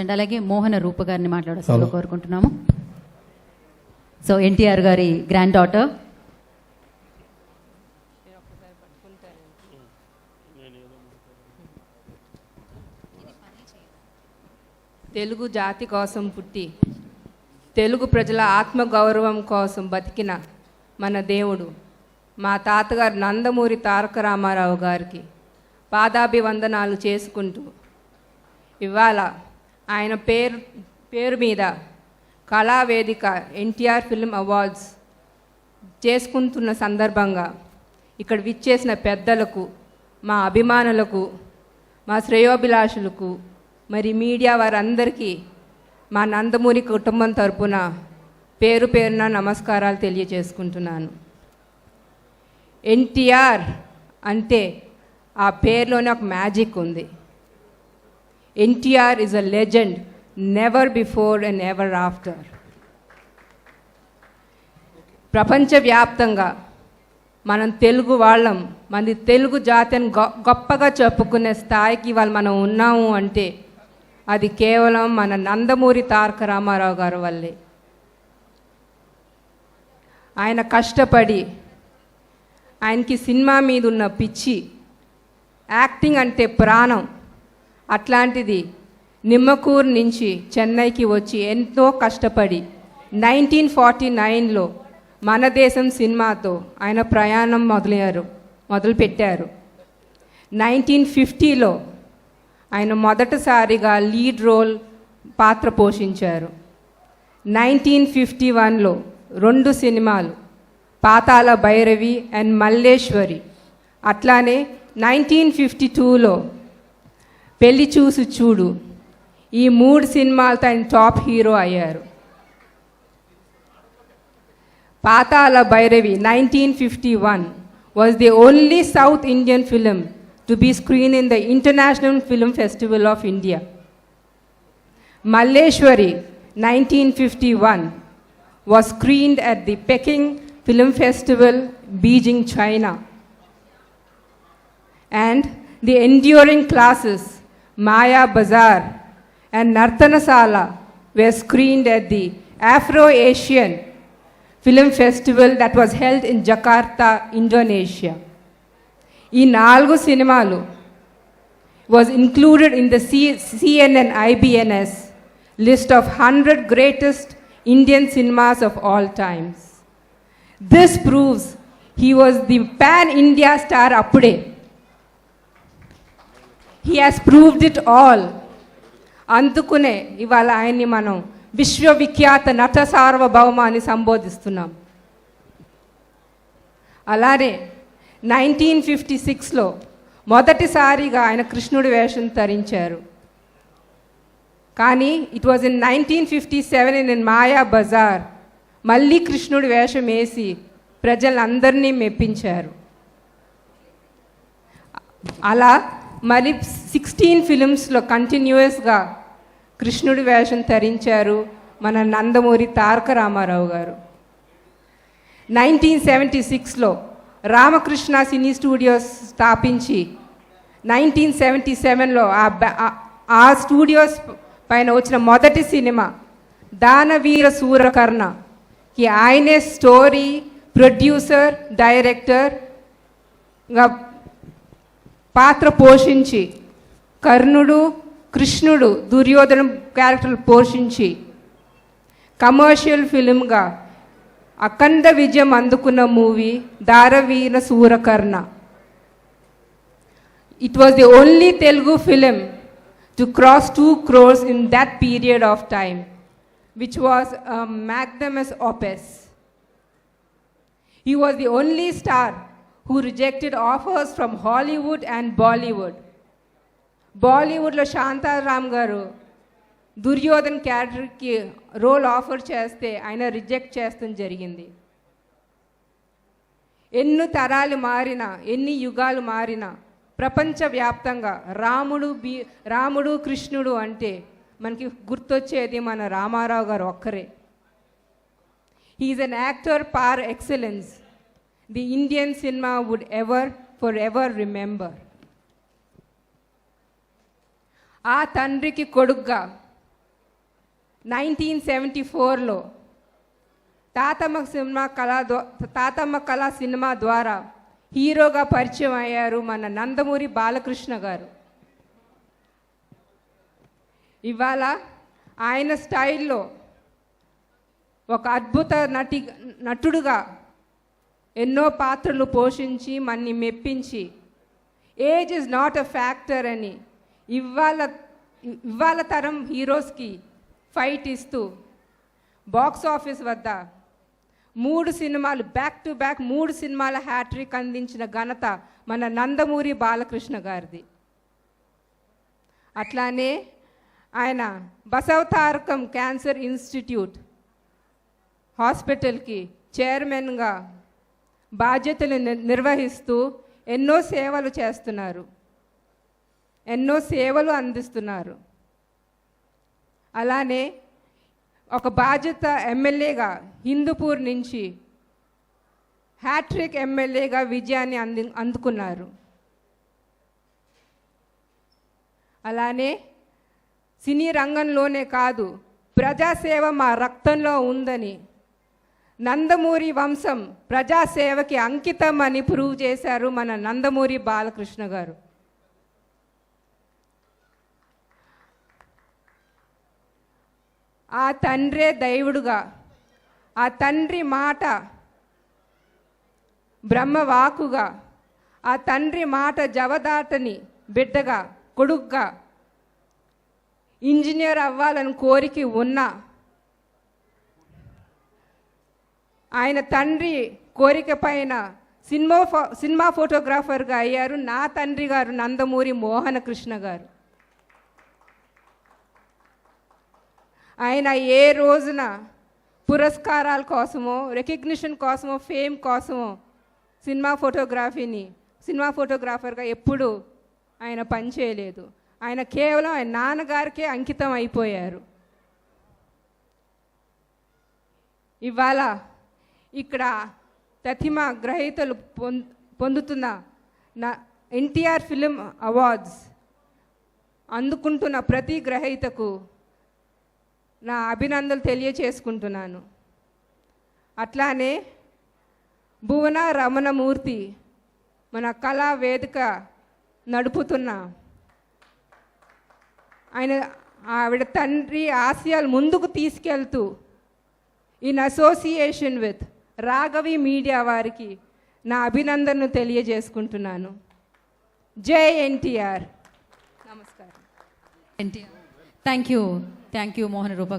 అలాగే మోహన రూప గారిని మాట్లాడాల్సిందిగా కోరుకుంటున్నాము. సో ఎన్టీఆర్ గారి గ్రాండ్ డాటర్. తెలుగు జాతి కోసం పుట్టి తెలుగు ప్రజల ఆత్మగౌరవం కోసం బతికిన మన దేవుడు మా తాతగారు నందమూరి తారక రామారావు గారికి పాదాభివందనాలు చేసుకుంటూ ఇవాళ ఆయన పేరు మీద కళావేదిక ఎన్టీఆర్ ఫిల్మ్ అవార్డ్స్ చేసుకుంటున్న సందర్భంగా ఇక్కడ విచ్చేసిన పెద్దలకు, మా అభిమానులకు, మా శ్రేయోభిలాషులకు, మరి మీడియా వారందరికీ మా నందమూరి కుటుంబం తరపున పేరు పేరున నమస్కారాలు తెలియజేసుకుంటున్నాను. ఎన్టీఆర్ అంటే ఆ పేరులోనే ఒక మ్యాజిక్ ఉంది. NTR is a legend, never before and ever after. ప్రపంచవ్యాప్తంగా మనం తెలుగు వాళ్ళం, మన తెలుగు జాతిని గొప్పగా చెప్పుకునే స్థాయికి వాళ్ళు మనం ఉన్నాము అంటే అది కేవలం మన నందమూరి తారక రామారావు గారి వల్లే. ఆయన కష్టపడి, ఆయనకి సినిమా మీద ఉన్న పిచ్చి, యాక్టింగ్ అంటే ప్రాణం, అట్లాంటిది నిమ్మకూరు నుంచి చెన్నైకి వచ్చి ఎంతో కష్టపడి 1949లో మన దేశం సినిమాతో ఆయన ప్రయాణం మొదలుపెట్టారు. 1950లో ఆయన మొదటిసారిగా లీడ్ రోల్ పాత్ర పోషించారు. 1951లో 2 సినిమాలు, పాతాళ భైరవి అండ్ మల్లేశ్వరి. అట్లానే 1952లో పెళ్లి చూసి చూడు, ఈ 3 సినిమాలతో ఆయన టాప్ హీరో అయ్యారు. పాతాళ Bhairavi 1951 was the only South Indian film to be screened in the International Film Festival of India. Malleshwari 1951 was screened at the Peking Film Festival, Beijing, China. And the enduring classes Maya Bazaar and Nartanasala were screened at the Afro-Asian Film Festival that was held in Jakarta, Indonesia. ఈ 4 సినిమాలు was included in the CNN IBNS list of 100 greatest Indian cinemas of all times. This proves he was the pan-India star appude. He has proved it all. అందుకునే ఇవాళ ఆయన్ని మనం విశ్వవిఖ్యాత నట సార్వభౌమ అని సంబోధిస్తున్నాం. అలానే 1956లో మొదటిసారిగా ఆయన కృష్ణుడి వేషం ధరించారు. కానీ ఇట్ వాజ్ ఇన్ 1957 ఇన్ మాయా బజార్ మళ్ళీ కృష్ణుడి వేషం వేసి ప్రజలందరినీ మెప్పించారు. అలా మరి 16 ఫిలిమ్స్లో కంటిన్యూస్గా కృష్ణుడి వేషం ధరించారు మన నందమూరి తారక రామారావు గారు. 1976లో రామకృష్ణ సినీ స్టూడియోస్ స్థాపించి 1977లో ఆ స్టూడియోస్ పైన వచ్చిన మొదటి సినిమా దానవీర సూరకర్ణకి ఆయనే స్టోరీ, ప్రొడ్యూసర్, డైరెక్టర్గా పాత్ర పోషించి కర్ణుడు, కృష్ణుడు, దుర్యోధన క్యారెక్టర్లు పోషించి కమర్షియల్ ఫిలింగా అఖండ విజయం అందుకున్న movie Danaveera Soora Karna. It was the only Telugu film to cross 2 crores in that period of time, which was a magnum opus. He was the only star who rejected offers from Hollywood and Bollywood. బాలీవుడ్లో శాంతారామ్ గారు దుర్యోధన్ క్యారెక్టర్కి role offer చేస్తే ఆయన reject చేస్తూ జరిగింది. ఎన్ని తరాలు మారినా, ఎన్ని యుగాలు మారినా ప్రపంచవ్యాప్తంగా రాముడు కృష్ణుడు అంటే మనకి గుర్తొచ్చేది మన రామారావు గారు ఒక్కరే. హీఈస్ అన్ యాక్టర్ పార్ excellence the Indian cinema would forever remember. ఆ తండ్రికి కొడుగ్గా 1974లో తాతమ్మ కళ సినిమా ద్వారా హీరోగా పరిచయం అయ్యారు మన నందమూరి బాలకృష్ణ గారు. ఇవాళ ఆయన స్టైల్లో ఒక అద్భుత నటుడుగా ఎన్నో పాత్రలు పోషించి మన్ని మెప్పించి age is not a factor అని ఇవాళ తరం హీరోస్కి ఫైట్ ఇస్తూ బాక్స్ ఆఫీస్ వద్ద 3 సినిమాలు బ్యాక్ టు బ్యాక్ 3 సినిమాల హ్యాట్రిక్ అందించిన ఘనత మన నందమూరి బాలకృష్ణ గారిది. అట్లానే ఆయన బసవతారకం క్యాన్సర్ ఇన్స్టిట్యూట్ హాస్పిటల్కి చైర్మన్గా బాధ్యతలు నిర్వహిస్తూ ఎన్నో సేవలు చేస్తున్నారు, ఎన్నో సేవలు అందిస్తున్నారు. అలానే ఒక బాధ్యత ఎమ్మెల్యేగా హిందూపూర్ నుంచి హ్యాట్రిక్ ఎమ్మెల్యేగా విజయాన్ని అందుకున్నారు. అలానే సినీ రంగంలోనే కాదు, ప్రజాసేవ మా రక్తంలో ఉందని, నందమూరి వంశం ప్రజాసేవకి అంకితం అని ప్రూవ్ చేశారు మన నందమూరి బాలకృష్ణ గారు. ఆ తండ్రే దైవుడుగా, ఆ తండ్రి మాట బ్రహ్మవాకుగా, ఆ తండ్రి మాట జవదాటని బిడ్డగా, కొడుగ్గా ఇంజనీర్ అవ్వాలని కోరిక ఉన్నా ఆయన తండ్రి కోరిక పైన సినిమా ఫోటోగ్రాఫర్గా అయ్యారు నా తండ్రి గారు నందమూరి మోహన కృష్ణ గారు. ఆయన ఏ రోజున పురస్కారాల కోసమో, రికగ్నిషన్ కోసమో, ఫేమ్ కోసమో సినిమా ఫోటోగ్రాఫర్గా ఎప్పుడూ ఆయన పనిచేయలేదు. ఆయన కేవలం ఆయన నాన్నగారికే అంకితం అయిపోయారు. ఇవాళ ఇక్కడ ప్రతిమ గ్రహీతలు పొందుతున్న ఎన్టీఆర్ ఫిలిం అవార్డ్స్ అందుకుంటున్న ప్రతి గ్రహీతకు నా అభినందనలు తెలియచేసుకుంటున్నాను. అట్లానే భువన రమణమూర్తి మన కళా వేదిక నడుపుతున్న ఆవిడ తండ్రి ఆశయాలు ముందుకు తీసుకెళ్తూ in association with Raghavi media వారికి నా అభినందనను తెలియజేసుకుంటున్నాను. జై ఎన్టీఆర్. నమస్కారం. Thank you Mohana Roopa.